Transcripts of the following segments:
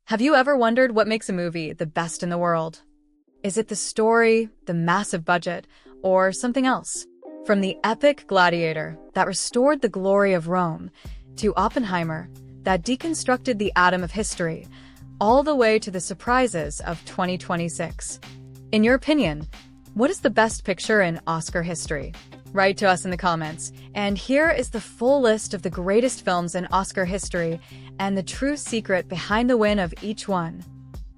Have you ever wondered what makes a movie the best in the world? Is it the story, the massive budget, or something else? From the epic Gladiator that restored the glory of Rome, to Oppenheimer that deconstructed the atom of history, all the way to the surprises of 2026. In your opinion, what is the best picture in Oscar history? Write to us in the comments. And here is the full list of the greatest films in Oscar history and the true secret behind the win of each one.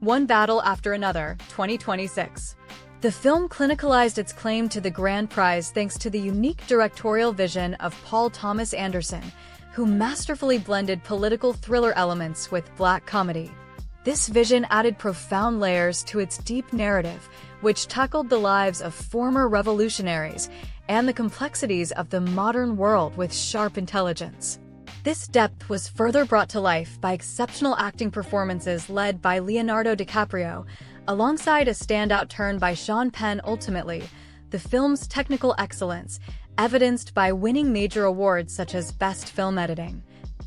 One Battle After Another, 2026. The film clinicalized its claim to the grand prize thanks to the unique directorial vision of Paul Thomas Anderson, who masterfully blended political thriller elements with black comedy. This vision added profound layers to its deep narrative, which tackled the lives of former revolutionaries and the complexities of the modern world with sharp intelligence. This depth was further brought to life by exceptional acting performances led by Leonardo DiCaprio, alongside a standout turn by Sean Penn. Ultimately, the film's technical excellence, evidenced by winning major awards such as Best Film Editing,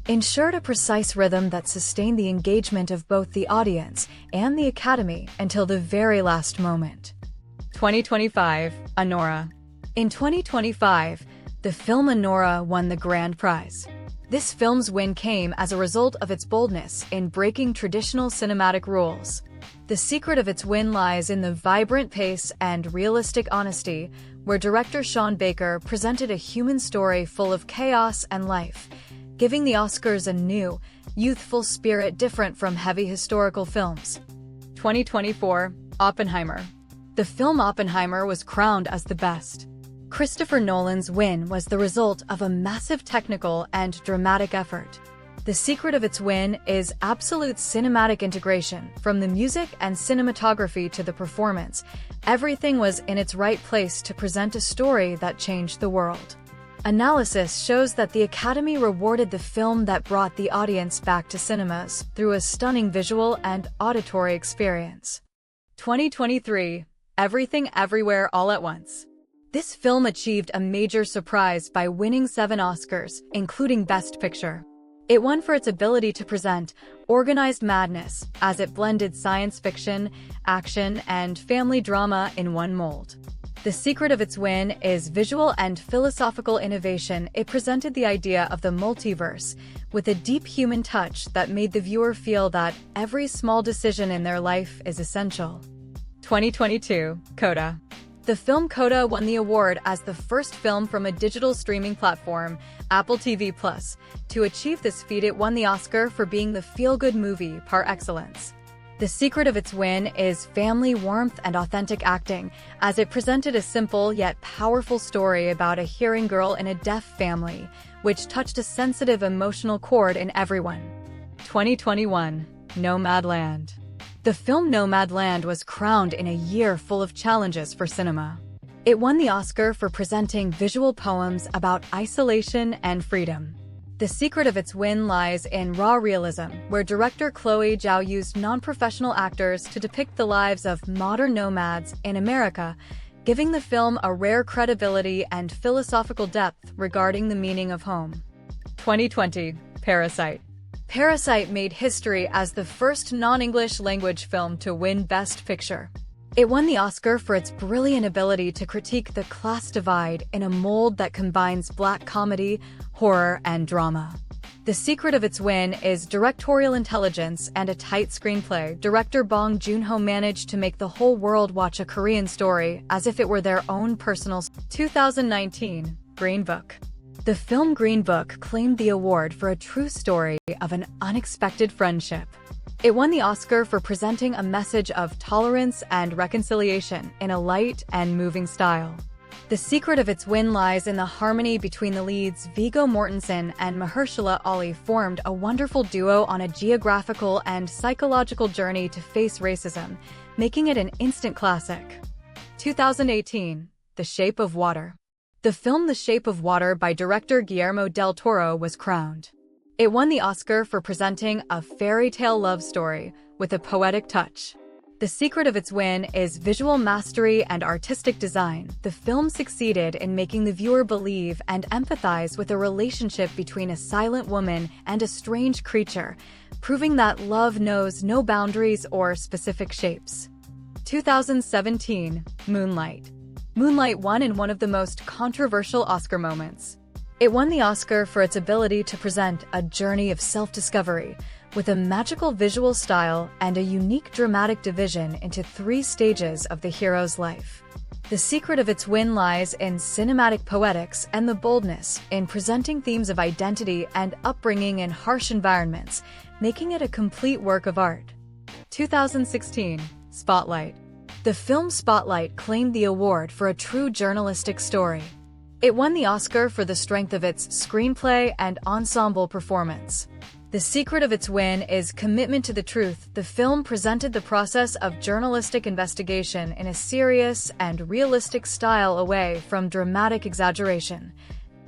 ensured a precise rhythm that sustained the engagement of both the audience and the Academy until the very last moment. 2025, Anora. In 2025, the film Anora won the grand prize. This film's win came as a result of its boldness in breaking traditional cinematic rules. The secret of its win lies in the vibrant pace and realistic honesty, where director Sean Baker presented a human story full of chaos and life, giving the Oscars a new, youthful spirit different from heavy historical films. 2024, Oppenheimer. The film Oppenheimer was crowned as the best. Christopher Nolan's win was the result of a massive technical and dramatic effort. The secret of its win is absolute cinematic integration. From the music and cinematography to the performance, everything was in its right place to present a story that changed the world. Analysis shows that the Academy rewarded the film that brought the audience back to cinemas through a stunning visual and auditory experience. 2023, Everything Everywhere All at Once. This film achieved a major surprise by winning 7 Oscars, including Best Picture. It won for its ability to present organized madness as it blended science fiction, action, and family drama in one mold. The secret of its win is visual and philosophical innovation. It presented the idea of the multiverse with a deep human touch that made the viewer feel that every small decision in their life is essential. 2022, CODA. The film CODA won the award as the first film from a digital streaming platform, Apple TV+. To achieve this feat, it won the Oscar for being the feel-good movie par excellence. The secret of its win is family warmth and authentic acting, as it presented a simple yet powerful story about a hearing girl in a deaf family, which touched a sensitive emotional chord in everyone. 2021, Nomadland. The film Nomadland was crowned in a year full of challenges for cinema. It won the Oscar for presenting visual poems about isolation and freedom. The secret of its win lies in raw realism, where director Chloe Zhao used non-professional actors to depict the lives of modern nomads in America, giving the film a rare credibility and philosophical depth regarding the meaning of home. 2020, Parasite. Parasite made history as the first non-English language film to win Best Picture. It won the Oscar for its brilliant ability to critique the class divide in a mold that combines black comedy, horror, and drama. The secret of its win is directorial intelligence and a tight screenplay. Director Bong Joon-ho managed to make the whole world watch a Korean story as if it were their own personal. 2019, Green Book. The film Green Book claimed the award for a true story of an unexpected friendship. It won the Oscar for presenting a message of tolerance and reconciliation in a light and moving style. The secret of its win lies in the harmony between the leads. Viggo Mortensen and Mahershala Ali formed a wonderful duo on a geographical and psychological journey to face racism, making it an instant classic. 2018, The Shape of Water. The film The Shape of Water by director Guillermo del Toro was crowned. It won the Oscar for presenting a fairy tale love story with a poetic touch. The secret of its win is visual mastery and artistic design. The film succeeded in making the viewer believe and empathize with a relationship between a silent woman and a strange creature, proving that love knows no boundaries or specific shapes. 2017, Moonlight. Moonlight won in one of the most controversial Oscar moments. It won the Oscar for its ability to present a journey of self-discovery, with a magical visual style and a unique dramatic division into 3 stages of the hero's life. The secret of its win lies in cinematic poetics and the boldness in presenting themes of identity and upbringing in harsh environments, making it a complete work of art. 2016, Spotlight. The film Spotlight claimed the award for a true journalistic story. It won the Oscar for the strength of its screenplay and ensemble performance. The secret of its win is commitment to the truth. The film presented the process of journalistic investigation in a serious and realistic style away from dramatic exaggeration,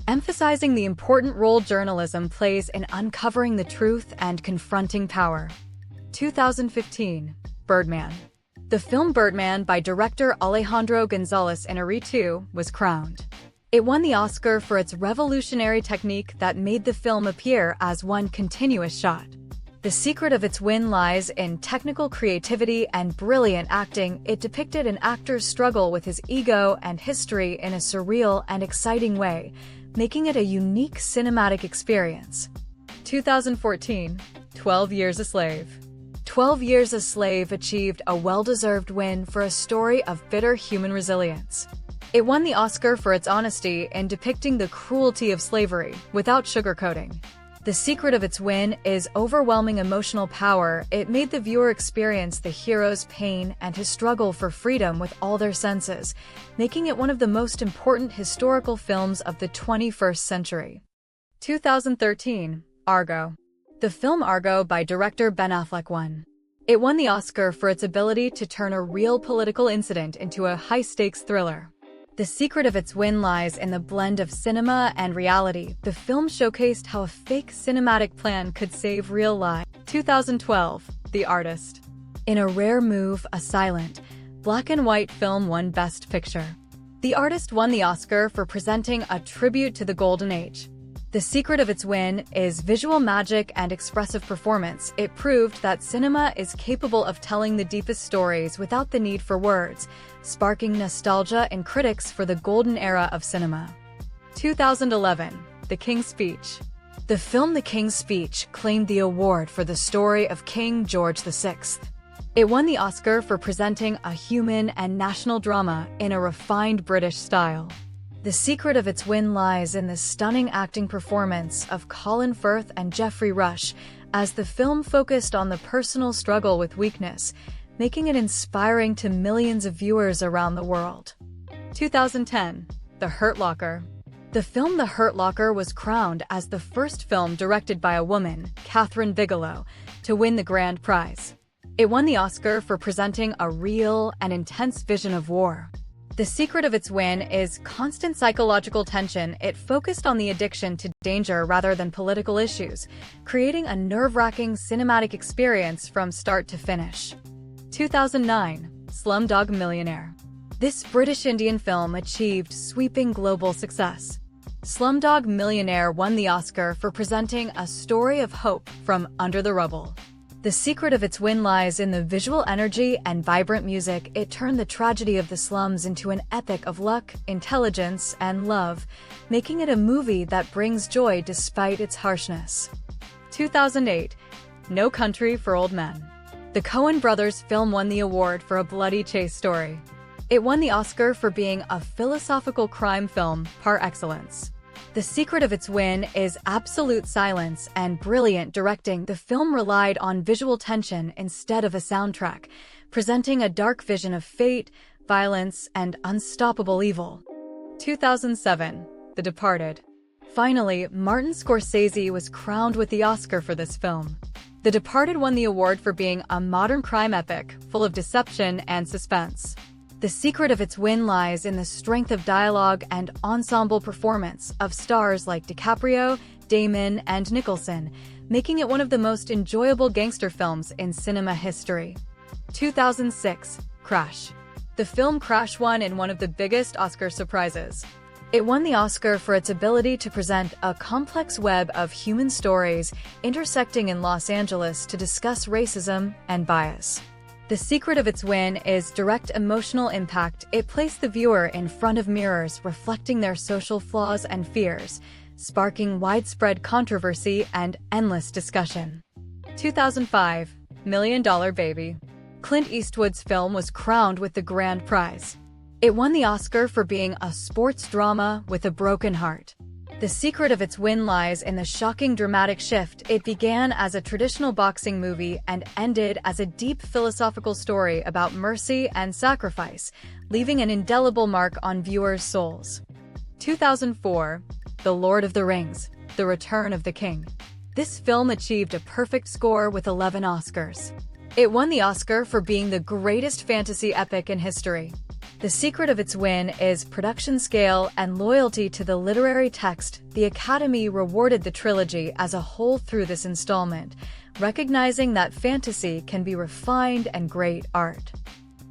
emphasizing the important role journalism plays in uncovering the truth and confronting power. 2015, Birdman. The film Birdman by director Alejandro González Iñárritu was crowned. It won the Oscar for its revolutionary technique that made the film appear as one continuous shot. The secret of its win lies in technical creativity and brilliant acting. It depicted an actor's struggle with his ego and history in a surreal and exciting way, making it a unique cinematic experience. 2014, 12 Years a Slave. 12 Years a Slave achieved a well-deserved win for a story of bitter human resilience. It won the Oscar for its honesty in depicting the cruelty of slavery, without sugarcoating. The secret of its win is overwhelming emotional power. It made the viewer experience the hero's pain and his struggle for freedom with all their senses, making it one of the most important historical films of the 21st century. 2013, Argo. The film Argo by director Ben Affleck won. It won the Oscar for its ability to turn a real political incident into a high-stakes thriller. The secret of its win lies in the blend of cinema and reality. The film showcased how a fake cinematic plan could save real lives. 2012, The Artist. In a rare move, a silent, black-and-white film won Best Picture. The Artist won the Oscar for presenting a tribute to the Golden Age. The secret of its win is visual magic and expressive performance. It proved that cinema is capable of telling the deepest stories without the need for words, sparking nostalgia in critics for the golden era of cinema. 2011, The King's Speech. The film The King's Speech claimed the award for the story of King George VI. It won the Oscar for presenting a human and national drama in a refined British style. The secret of its win lies in the stunning acting performance of Colin Firth and Geoffrey Rush, as the film focused on the personal struggle with weakness, making it inspiring to millions of viewers around the world. 2010, The Hurt Locker. The film The Hurt Locker was crowned as the first film directed by a woman, Catherine Bigelow, to win the grand prize. It won the Oscar for presenting a real and intense vision of war. The secret of its win is constant psychological tension. It focused on the addiction to danger rather than political issues, creating a nerve-wracking cinematic experience from start to finish. 2009, Slumdog Millionaire. This British-Indian film achieved sweeping global success. Slumdog Millionaire won the Oscar for presenting a story of hope from under the rubble. The secret of its win lies in the visual energy and vibrant music. It turned the tragedy of the slums into an epic of luck, intelligence, and love, making it a movie that brings joy despite its harshness. 2008, No Country for Old Men. The Coen brothers' film won the award for a bloody chase story. It won the Oscar for being a philosophical crime film par excellence. The secret of its win is absolute silence and brilliant directing. The film relied on visual tension instead of a soundtrack, presenting a dark vision of fate, violence, and unstoppable evil. 2007, The Departed. Finally, Martin Scorsese was crowned with the Oscar for this film. The Departed won the award for being a modern crime epic, full of deception and suspense. The secret of its win lies in the strength of dialogue and ensemble performance of stars like DiCaprio, Damon, and Nicholson, making it one of the most enjoyable gangster films in cinema history. 2006, Crash. The film Crash won in one of the biggest Oscar surprises. It won the Oscar for its ability to present a complex web of human stories intersecting in Los Angeles to discuss racism and bias. The secret of its win is direct emotional impact. It placed the viewer in front of mirrors reflecting their social flaws and fears, sparking widespread controversy and endless discussion. 2005, Million Dollar Baby. Clint Eastwood's film was crowned with the grand prize. It won the Oscar for being a sports drama with a broken heart. The secret of its win lies in the shocking dramatic shift. It began as a traditional boxing movie and ended as a deep philosophical story about mercy and sacrifice, leaving an indelible mark on viewers' souls. 2004, The Lord of the Rings, The Return of the King. This film achieved a perfect score with 11 Oscars. It won the Oscar for being the greatest fantasy epic in history. The secret of its win is production scale and loyalty to the literary text. The Academy rewarded the trilogy as a whole through this installment, recognizing that fantasy can be refined and great art.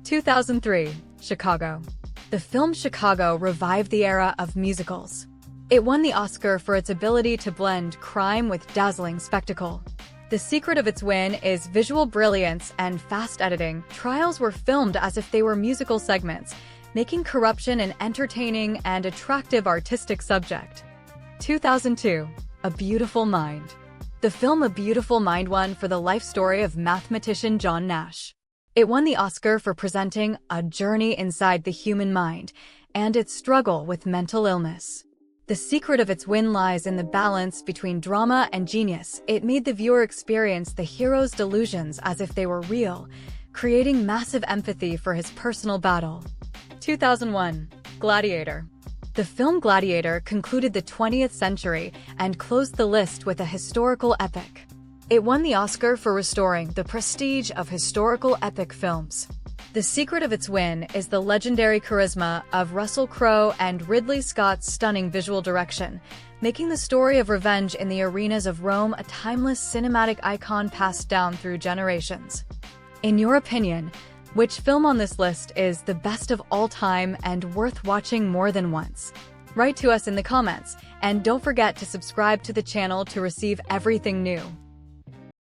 2003, Chicago. The film Chicago revived the era of musicals. It won the Oscar for its ability to blend crime with dazzling spectacle. The secret of its win is visual brilliance and fast editing. Trials were filmed as if they were musical segments, making corruption an entertaining and attractive artistic subject. 2002, A Beautiful Mind. The film A Beautiful Mind won for the life story of mathematician John Nash. It won the Oscar for presenting a journey inside the human mind and its struggle with mental illness. The secret of its win lies in the balance between drama and genius. It made the viewer experience the hero's delusions as if they were real, creating massive empathy for his personal battle. 2001, Gladiator. The film Gladiator concluded the 20th century and closed the list with a historical epic. It won the Oscar for restoring the prestige of historical epic films. The secret of its win is the legendary charisma of Russell Crowe and Ridley Scott's stunning visual direction, making the story of revenge in the arenas of Rome a timeless cinematic icon passed down through generations. In your opinion, which film on this list is the best of all time and worth watching more than once? Write to us in the comments, and don't forget to subscribe to the channel to receive everything new.